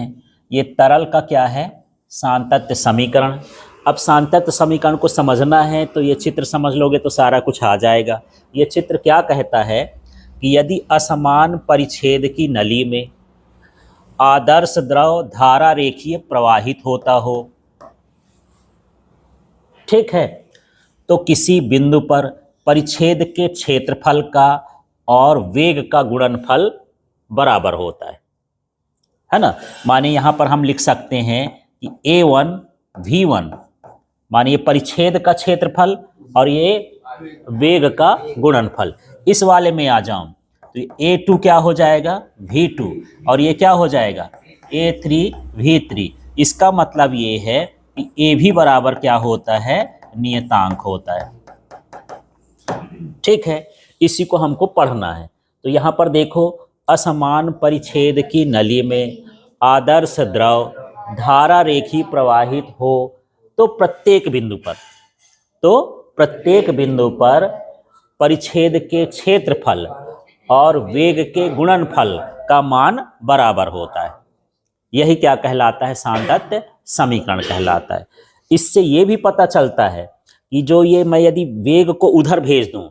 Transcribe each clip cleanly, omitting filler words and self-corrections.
हैं, ये तरल का क्या है, सांतत्य समीकरण। अब सांतत्य समीकरण को समझना है तो ये चित्र समझ लोगे तो सारा कुछ आ जाएगा। ये चित्र क्या कहता है कि यदि असमान परिच्छेद की नली में आदर्श द्रव धारा रेखीय प्रवाहित होता हो, ठीक है, तो किसी बिंदु पर परिच्छेद के क्षेत्रफल का और वेग का गुणनफल बराबर होता है ना। माने यहां पर हम लिख सकते हैं कि A1 V1 माने ये परिच्छेद का क्षेत्रफल और ये वेग का गुणनफल। इस वाले में आ जाऊं तो A2 क्या हो जाएगा, V2, और ये क्या हो जाएगा, A3 V3। इसका मतलब ये है कि A भी बराबर क्या होता है, नियतांक होता है। ठीक है, इसी को हमको पढ़ना है। तो यहाँ पर देखो, असमान परिच्छेद की नली में आदर्श द्रव धारा रेखी प्रवाहित हो तो प्रत्येक बिंदु पर परिच्छेद के क्षेत्रफल और वेग के गुणनफल का मान बराबर होता है। यही क्या कहलाता है, सांतत्य समीकरण कहलाता है। इससे ये भी पता चलता है कि जो ये मैं यदि वेग को उधर भेज दूं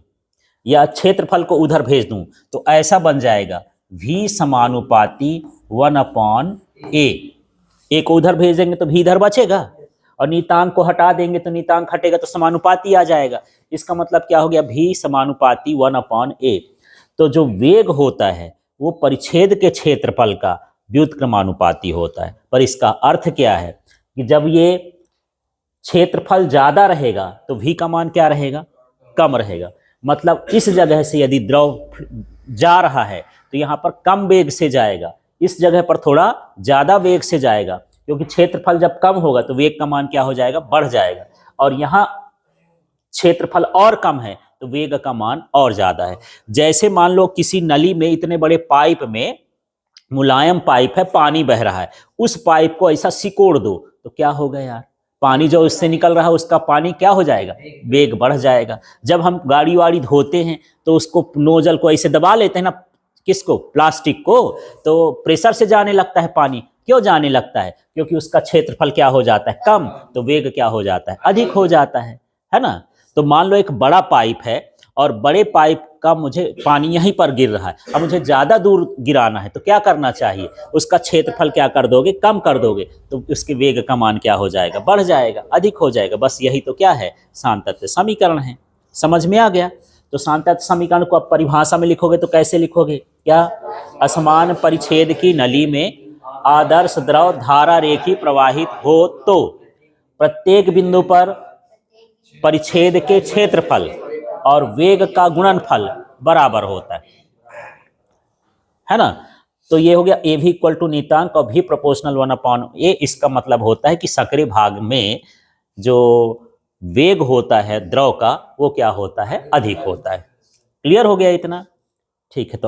या क्षेत्रफल को उधर भेज दूं तो ऐसा बन जाएगा V समानुपाती 1/A। ए को उधर भेजेंगे तो V इधर बचेगा और नियतांक को हटा देंगे तो नियतांक हटेगा तो समानुपाती आ जाएगा। इसका मतलब क्या हो गया, V समानुपाती 1/A। तो जो वेग होता है वो परिच्छेद के क्षेत्रफल का व्युत्क्रमानुपाती होता है। पर इसका अर्थ क्या है कि जब ये क्षेत्रफल ज्यादा रहेगा तो V का मान क्या रहेगा, कम रहेगा। मतलब इस जगह से यदि द्रव जा रहा है तो यहाँ पर कम वेग से जाएगा, इस जगह पर थोड़ा ज्यादा वेग से जाएगा, क्योंकि क्षेत्रफल जब कम होगा तो वेग का मान क्या हो जाएगा, बढ़ जाएगा। और यहाँ क्षेत्रफल और कम है तो वेग का मान और ज्यादा है। जैसे मान लो किसी नली में, इतने बड़े पाइप में मुलायम पाइप है, पानी बह रहा है, उस पाइप को ऐसा सिकोड़ दो तो क्या होगा यार, पानी जो इससे निकल रहा है उसका पानी क्या हो जाएगा, वेग बढ़ जाएगा। जब हम गाड़ी वाड़ी धोते हैं तो उसको नोजल को ऐसे दबा लेते हैं ना, किसको, प्लास्टिक को, तो प्रेशर से जाने लगता है पानी। क्यों जाने लगता है, क्योंकि उसका क्षेत्रफल क्या हो जाता है, कम, तो वेग क्या हो जाता है, अधिक हो जाता है ना। तो मान लो एक बड़ा पाइप है और बड़े पाइप का मुझे पानी यहीं पर गिर रहा है, अब मुझे ज्यादा दूर गिराना है तो क्या करना चाहिए, उसका क्षेत्रफल क्या कर दोगे, कम कर दोगे, तो उसके वेग का मान क्या हो जाएगा, बढ़ जाएगा, अधिक हो जाएगा। बस यही तो क्या है, सांतत्य समीकरण है। समझ में आ गया। तो सांतत्य समीकरण को आप परिभाषा में लिखोगे तो कैसे लिखोगे, क्या, असमान परिच्छेद की नली में आदर्श द्रव धारा रेखी प्रवाहित हो तो प्रत्येक बिंदु पर परिच्छेद के क्षेत्रफल और वेग का गुणनफल बराबर होता है ना। तो ये हो गया A भी इक्वल टू नियतांक और V प्रोपोर्शनल 1/A। इसका मतलब होता है कि सक्रिय भाग में जो वेग होता है द्रव का वो क्या होता है, अधिक होता है। क्लियर हो गया इतना, ठीक है। तो